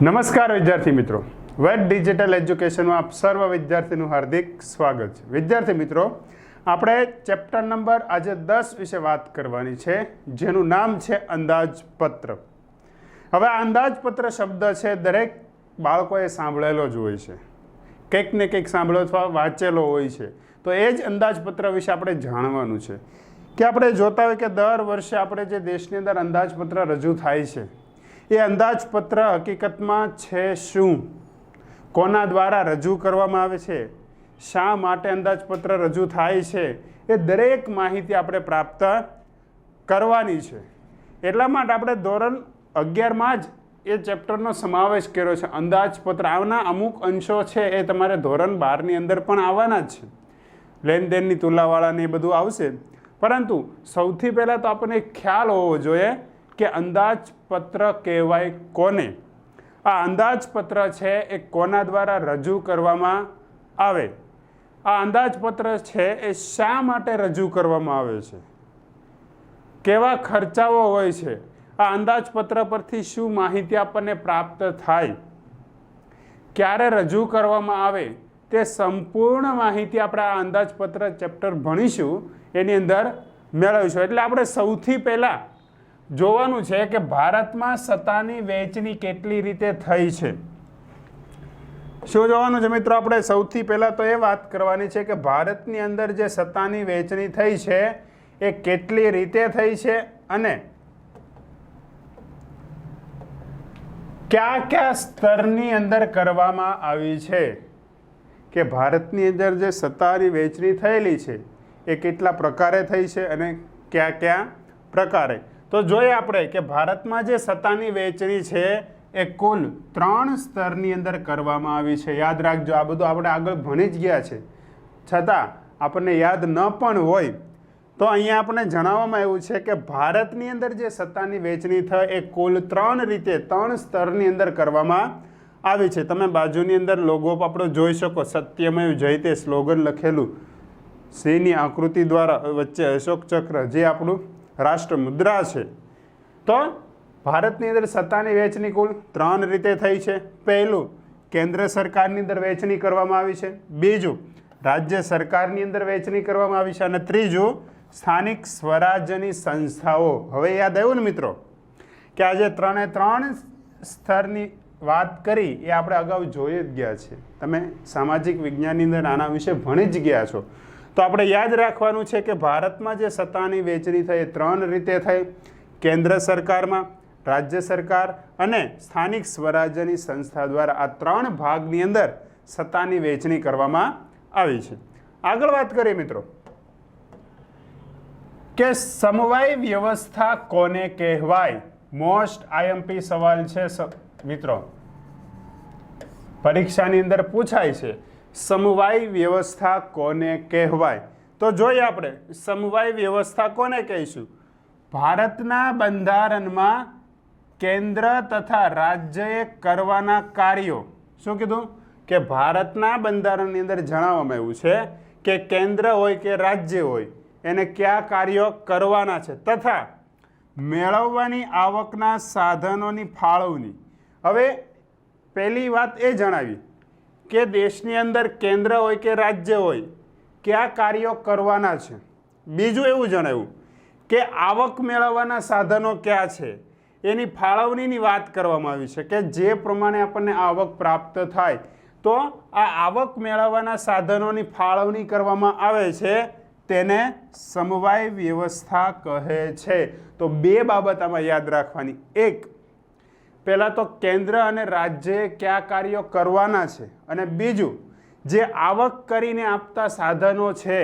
નમસ્કાર વિદ્યાર્થી મિત્રો, વેટ ડિજિટલ એજ્યુકેશનમાં આપ સર્વ વિદ્યાર્થીનું હાર્દિક સ્વાગત છે। વિદ્યાર્થી મિત્રો, આપણે ચેપ્ટર નંબર આજે 10 વિશે વાત કરવાની છે, જેનું નામ છે અંદાજપત્ર। હવે આ અંદાજપત્ર શબ્દ છે દરેક બાળકોએ સાંભળેલો જ હોય છે, કંઈક ને કંઈક સાંભળ્યો અથવા વાંચેલો હોય છે। તો એ જ અંદાજપત્ર વિશે આપણે જાણવાનું છે કે આપણે જોતા હોય કે દર વર્ષે આપણે જે દેશની અંદર અંદાજપત્ર રજૂ થાય છે, એ અંદાજપત્ર હકીકતમાં છે શું, કોના દ્વારા રજૂ કરવામાં આવે છે, શા માટે અંદાજપત્ર રજૂ થાય છે, એ દરેક માહિતી આપણે પ્રાપ્ત કરવાની છે। એટલા માટે આપણે ધોરણ 11માં જ એ ચેપ્ટરનો સમાવેશ કર્યો છે। અંદાજપત્ર આવના અમુક અંશો છે એ તમારે ધોરણ 12ની અંદર પણ આવવાના જ છે, લેનદેનની તુલાવાળાને એ બધું આવશે, પરંતુ સૌથી પહેલાં તો આપણને ખ્યાલ હોવો જોઈએ કે અંદાજપત્ર કહેવાય કોને, આ અંદાજપત્ર છે એ કોના દ્વારા રજૂ કરવામાં આવે, આ અંદાજપત્ર છે એ શા માટે રજૂ કરવામાં આવે છે, કેવા ખર્ચાઓ હોય છે, આ અંદાજપત્ર પરથી શું માહિતી આપણને પ્રાપ્ત થાય, ક્યારે રજૂ કરવામાં આવે, તે સંપૂર્ણ માહિતી આપણે આ અંદાજપત્ર ચેપ્ટર ભણીશું, એની અંદર મેળવીશું। એટલે આપણે સૌથી પહેલાં જોવાનું છે કે ભારતમાં સત્તાની વહેંચણી કેટલી રીતે થઈ છે। શું જોવાનું છે મિત્રો? આપણે સૌથી પહેલાં તો એ વાત કરવાની છે કે ભારતની અંદર જે સત્તાની વહેંચણી થઈ છે એ કેટલી રીતે થઈ છે અને કયા કયા સ્તરની અંદર કરવામાં આવી છે, કે ભારતની અંદર જે સત્તાની વહેંચણી થયેલી છે એ કેટલા પ્રકારે થઈ છે અને કયા કયા પ્રકારે। તો જોઈએ આપણે કે ભારતમાં જે સત્તાની વહેંચણી છે એ કુલ 3 સ્તરની અંદર કરવામાં આવી છે। યાદ રાખજો, આ બધું આપણે આગળ ભણી જ ગયા છે, છતાં આપણને યાદ ન પણ હોય તો અહીંયા આપણને જણાવવામાં આવ્યું છે કે ભારતની અંદર જે સત્તાની વહેંચણી થઈ એ કુલ 3 રીતે 3 સ્તરની અંદર કરવામાં આવી છે। તમે બાજુની અંદર લોગો આપણો જોઈ શકો, સત્યમેવ જયતે સ્લોગન લખેલું સિંહની આકૃતિ દ્વારા, વચ્ચે અશોક ચક્ર, જે આપણું રાષ્ટ્ર મુદ્રા છે। તો ભારતની અંદર સત્તાની વહેંચણી કુલ 3 રીતે થઈ છે। પહેલું, કેન્દ્ર સરકારની અંદર વહેંચણી કરવામાં આવી છે, બીજું રાજ્ય સરકારની અંદર વહેંચણી કરવામાં આવી છે, અને ત્રીજું સ્થાનિક સ્વરાજ્યની સંસ્થાઓ। હવે યાદ આવ્યું ને મિત્રો કે આજે 3 સ્તરની વાત કરી એ આપણે અગાઉ જોઈ જ ગયા છે, તમે સામાજિક વિજ્ઞાનની અંદર આના વિશે ભણી જ ગયા છો। તો આપણે યાદ રાખવાનું છે કે ભારતમાં જે સત્તાની વહેંચણી થઈ એ 3 રીતે થઈ, કેન્દ્ર સરકારમાં, રાજ્ય સરકાર અને સ્થાનિક સ્વરાજ્યની સંસ્થા દ્વારા આ 3 ભાગની અંદર સત્તાની વહેંચણી કરવામાં આવી છે। આગળ વાત કરીએ મિત્રો કે સમવાય વ્યવસ્થા કોને કહેવાય। મોસ્ટ આઈએમપી સવાલ છે મિત્રો, પરીક્ષાની અંદર પૂછાય છે, સમવાય વ્યવસ્થા કોને કહેવાય। તો જોઈએ આપણે સમવાય વ્યવસ્થા કોને કહીશું। ભારતના બંધારણમાં કેન્દ્ર તથા રાજ્યએ કરવાના કાર્યો, શું કીધું કે ભારતના બંધારણની અંદર જણાવવામાં આવ્યું છે કે કેન્દ્ર હોય કે રાજ્ય હોય એને કયા કાર્યો કરવાના છે, તથા મેળવવાની આવકના સાધનોની ફાળવણી। હવે પહેલી વાત એ જણાવી કે દેશની અંદર કેન્દ્ર હોય કે રાજ્ય હોય કયા કાર્યો કરવાના છે, બીજું એવું જણાવ્યું કે આવક મેળવવાના સાધનો કયા છે, એની ફાળવણીની વાત કરવામાં આવી છે કે જે પ્રમાણે આપણને આવક પ્રાપ્ત થાય તો આ આવક મેળવવાના સાધનોની ફાળવણી કરવામાં આવે છે, તેને સમવાય વ્યવસ્થા કહે છે। તો 2 બાબત આમાં યાદ રાખવાની, એક પહેલાં તો કેન્દ્ર અને રાજ્યએ કયા કાર્યો કરવાના છે, અને બીજું જે આવક કરીને આપતા સાધનો છે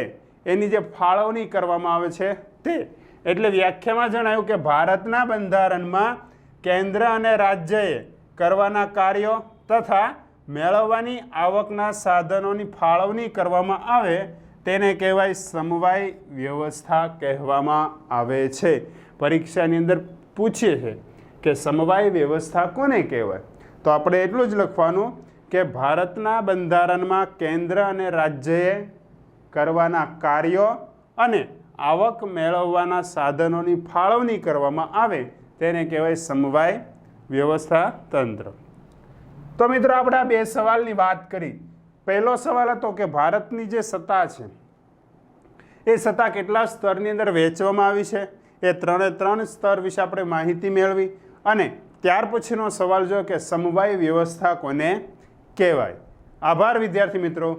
એની જે ફાળવણી કરવામાં આવે છે તે। એટલે વ્યાખ્યામાં જણાવ્યું કે ભારતના બંધારણમાં કેન્દ્ર અને રાજ્યએ કરવાના કાર્યો તથા મેળવવાની આવકના સાધનોની ફાળવણી કરવામાં આવે તેને કહેવાય સમવાય વ્યવસ્થા કહેવામાં આવે છે। પરીક્ષાની અંદર પૂછે છે કે સમવાય વ્યવસ્થા કોને કહેવાય, તો આપણે એટલું જ લખવાનું કે ભારતના બંધારણમાં કેન્દ્ર અને રાજ્યએ કરવાના કાર્યો અને આવક મેળવવાના સાધનોની ફાળવણી કરવામાં આવે તેને કહેવાય સમવાય વ્યવસ્થા તંત્ર। તો મિત્રો આપણે આ બે સવાલની વાત કરી. પહેલો સવાલ હતો કે ભારતની જે સત્તા છે એ સત્તા કેટલા સ્તરની અંદર વહેંચવામાં આવી છે, એ 3 સ્તર વિશે આપણે માહિતી મેળવી. અને ત્યાર પછીનો સવાલ જો કે સમવાય વ્યવસ્થા કોને કહેવાય. આભાર વિદ્યાર્થી મિત્રો.